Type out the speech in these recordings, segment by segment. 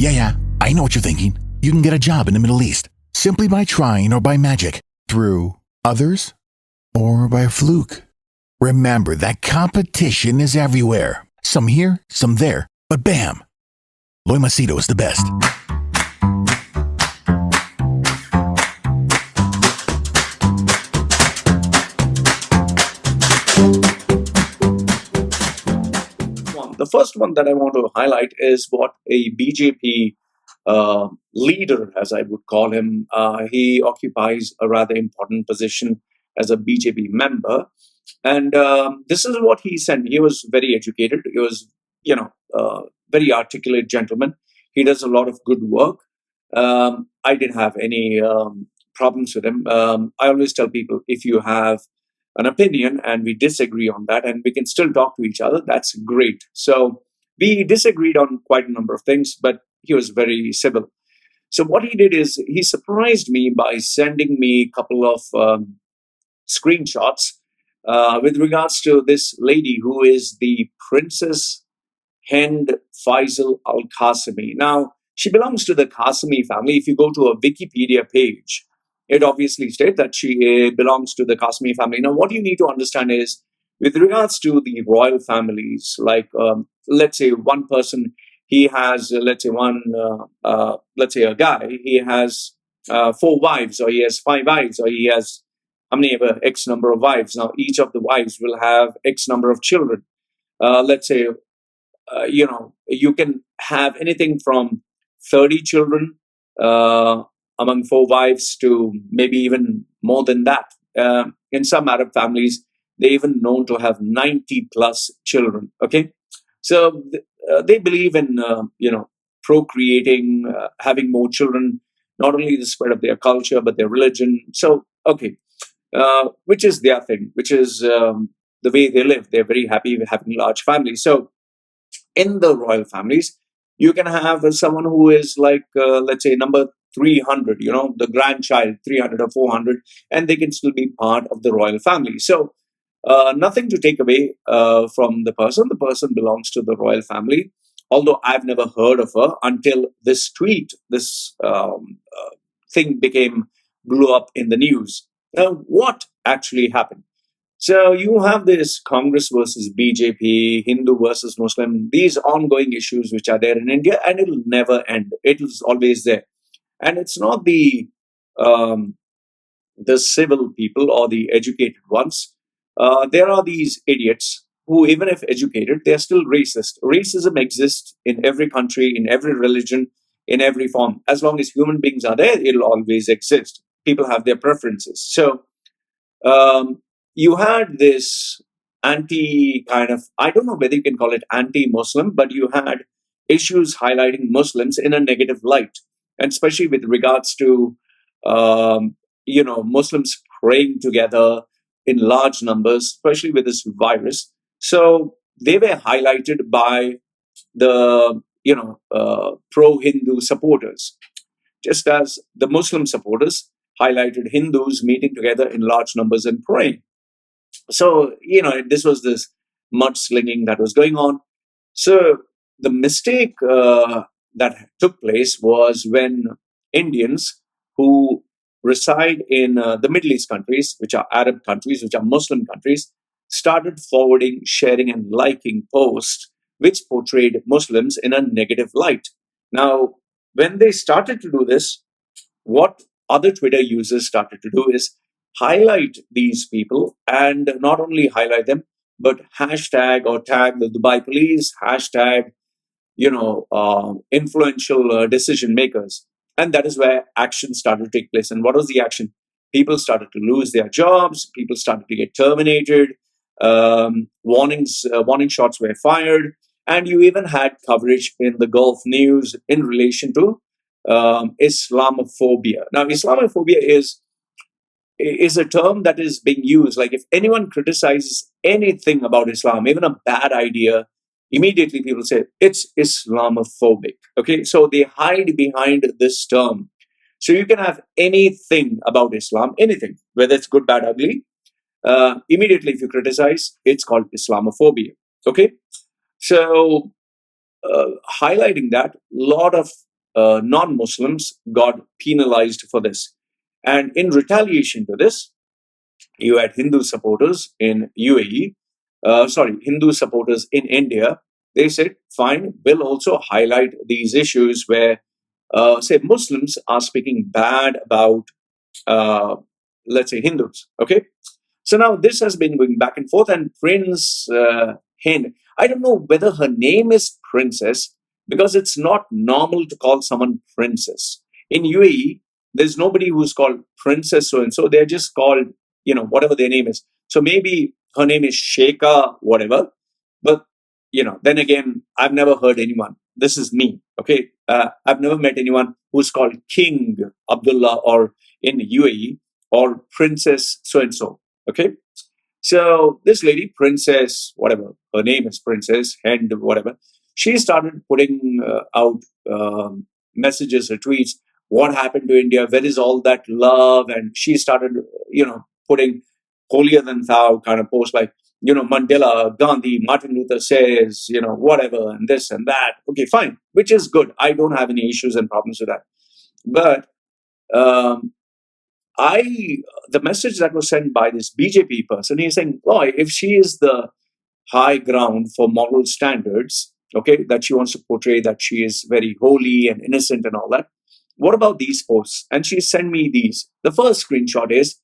Yeah, I know what you're thinking. You can get a job in the Middle East simply by trying or by magic, through others, or by a fluke. Remember that competition is everywhere. Some here, some there, but bam! Loy Machedo is the best. The first one that I want to highlight is what a BJP leader, as I would call him, he occupies a rather important position as a BJP member. And this is what he said. He was very educated. He was, very articulate gentleman. He does a lot of good work. I didn't have any problems with him. I always tell people, if you have an opinion and we disagree on that and we can still talk to each other, that's great. So we disagreed on quite a number of things, but he was very civil. So what he did is he surprised me by sending me a couple of screenshots with regards to this lady who is the Princess Hind Faisal Al Qassimi. Now, she belongs to the Qassimi family. If you go to a Wikipedia page, it obviously states that she belongs to the Qassimi family. Now, what you need to understand is, with regards to the royal families, like let's say one person, he has, let's say a guy, he has 4 wives, or he has 5 wives, or he has how many ever X number of wives. Now, each of the wives will have X number of children. Let's say, you can have anything from 30 children among 4 wives to maybe even more than that. In some Arab families, they're even known to have 90 plus children. Okay, so they believe in procreating, having more children, not only the spread of their culture but their religion. So okay, which is their thing, which is the way they live. They're very happy with having large families. So in the royal families, you can have someone who is like, let's say, number 300, the grandchild 300 or 400, and they can still be part of the royal family. So nothing to take away from the person. The person belongs to the royal family, although I've never heard of her until this tweet, this thing blew up in the news. Now, what actually happened? So you have this Congress versus BJP, Hindu versus Muslim, these ongoing issues which are there in India, and it'll never end. It is always there. And it's not the civil people or the educated ones. There are these idiots who, even if educated, they're still racist. Racism exists in every country, in every religion, in every form. As long as human beings are there, it'll always exist. People have their preferences. So you had this I don't know whether you can call it anti-Muslim, but you had issues highlighting Muslims in a negative light, and especially with regards to, Muslims praying together in large numbers, especially with this virus. So they were highlighted by the, pro-Hindu supporters, just as the Muslim supporters highlighted Hindus meeting together in large numbers and praying. So, this was this mudslinging that was going on. So the mistake that took place was when Indians who reside in the Middle East countries, which are Arab countries, which are Muslim countries, started forwarding, sharing, and liking posts which portrayed Muslims in a negative light. Now, when they started to do this, what other Twitter users started to do is highlight these people, and not only highlight them, but hashtag or tag the Dubai police, hashtag, influential decision makers. And that is where action started to take place. And what was the action? People started to lose their jobs. People started to get terminated. Warning shots were fired. And you even had coverage in the Gulf News in relation to Islamophobia. Now, Islamophobia is a term that is being used. Like, if anyone criticizes anything about Islam, even a bad idea, immediately people say it's Islamophobic. Okay, so they hide behind this term. So you can have anything about Islam, anything, whether it's good, bad, ugly. Immediately, if you criticize, it's called Islamophobia. Okay, so highlighting that, a lot of non-Muslims got penalized for this. And in retaliation to this, you had Hindu supporters in UAE, Hindu supporters in India. They said, fine, we'll also highlight these issues where, say, Muslims are speaking bad about, uh, let's say, Hindus. Okay. So now this has been going back and forth, and Prince Hind, I don't know whether her name is Princess because it's not normal to call someone Princess. In UAE, there's nobody who's called Princess so and so. They're just called, whatever their name is. So maybe her name is Sheikha, whatever. But, then again, I've never heard anyone. This is me, okay? I've never met anyone who's called King Abdullah or in UAE or Princess so and so. Okay. So this lady, Princess, whatever, her name is Princess, and whatever, she started putting out messages or tweets. What happened to India? Where is all that love? And she started, putting holier than thou kind of posts like, Mandela, Gandhi, Martin Luther says, whatever, and this and that. Okay, fine, which is good. I don't have any issues and problems with that. But um, the message that was sent by this BJP person, he's saying, boy, if she is the high ground for moral standards, okay, that she wants to portray that she is very holy and innocent and all that, what about these posts? And she sent me these. The first screenshot is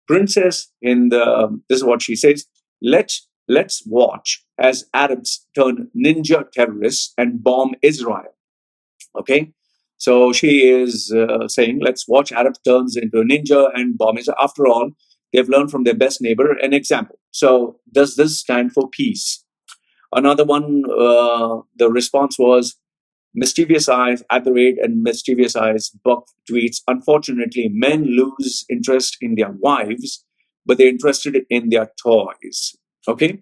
Princess this is what she says, let's watch as Arabs turn ninja terrorists and bomb Israel. Okay. So she is saying, let's watch Arab turns into a ninja and bomb Israel. After all, they've learned from their best neighbor an example. So does this stand for peace? Another one, the response was, mischievous eyes at the rate and mischievous eyes buck tweets. Unfortunately, men lose interest in their wives, but they're interested in their toys. Okay.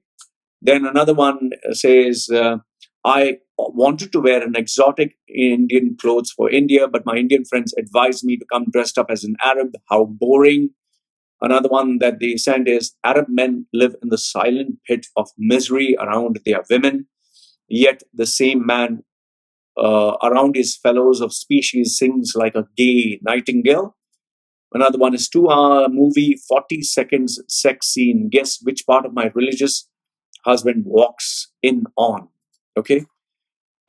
Then another one says, I wanted to wear an exotic Indian clothes for India, but my Indian friends advised me to come dressed up as an Arab. How boring. Another one that they sent is, Arab men live in the silent pit of misery around their women, yet the same man around his fellows of species sings like a gay nightingale. Another one is 2-hour movie, 40 seconds sex scene. Guess which part of my religious husband walks in on. Okay.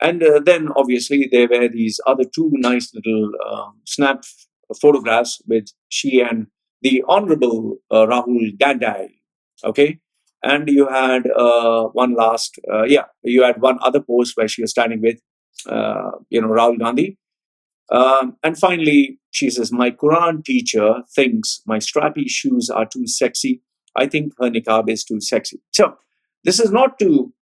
And then obviously there were these other two nice little snap photographs with she and the Honorable Rahul Gandhi. Okay. And you had you had one other post where she was standing with, Rahul Gandhi. And finally, she says, my Quran teacher thinks my strappy shoes are too sexy. I think her niqab is too sexy. So this is not to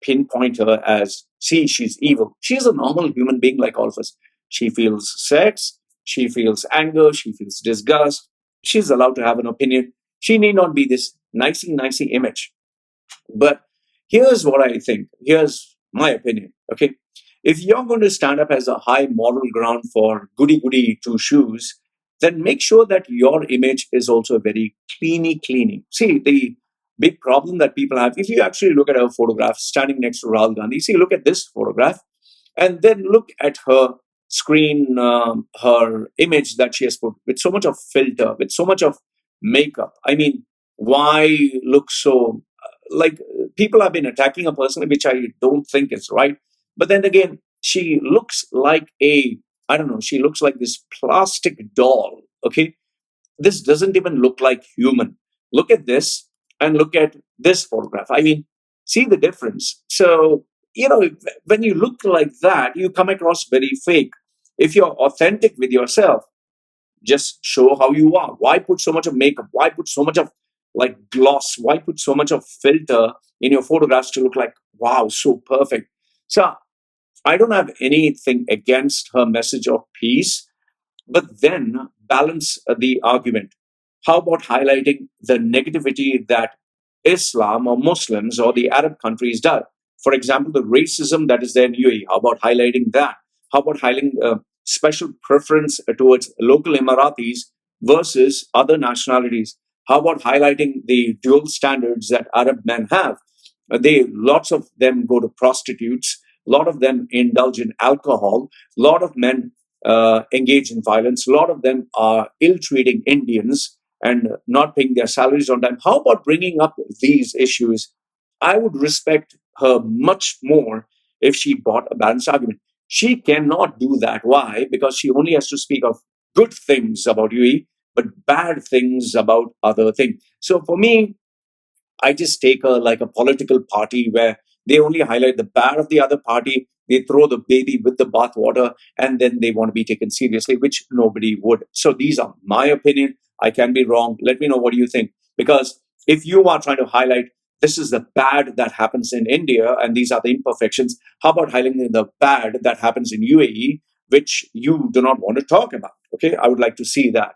pinpoint her as, see, she's evil. She's a normal human being like all of us. She feels sex, she feels anger, she feels disgust. She's allowed to have an opinion. She need not be this nicey image. But here's what I think. Here's my opinion. Okay. If you're going to stand up as a high moral ground for goody two shoes, then make sure that your image is also very cleaning. See, the big problem that people have, if you actually look at her photograph standing next to Rahul Gandhi, see, look at this photograph, and then look at her screen, her image that she has put with so much of filter, with so much of makeup. I mean, why look so like people have been attacking her personally, which I don't think is right. But then again, she looks like she looks like this plastic doll. Okay. This doesn't even look like human. Look at this and look at this photograph. I mean, see the difference. So, when you look like that, you come across very fake. If you're authentic with yourself, just show how you are. Why put so much of makeup? Why put so much of like gloss? Why put so much of filter in your photographs to look like, wow, so perfect? So I don't have anything against her message of peace, but then balance the argument. How about highlighting the negativity that Islam or Muslims or the Arab countries do? For example, the racism that is there in UAE. How about highlighting that? How about highlighting special preference towards local Emiratis versus other nationalities? How about highlighting the dual standards that Arab men have? Lots of them go to prostitutes A lot of them indulge in alcohol. A lot of men engage in violence. A lot of them are ill-treating Indians and not paying their salaries on time. How about bringing up these issues? I would respect her much more if she brought a balanced argument. She cannot do that. Why? Because she only has to speak of good things about UAE, but bad things about other things. So for me, I just take her like a political party where they only highlight the bad of the other party. They throw the baby with the bathwater, and then they want to be taken seriously, which nobody would. So these are my opinion. I can be wrong. Let me know what do you think. Because if you are trying to highlight this is the bad that happens in India and these are the imperfections, how about highlighting the bad that happens in UAE, which you do not want to talk about? Okay, I would like to see that.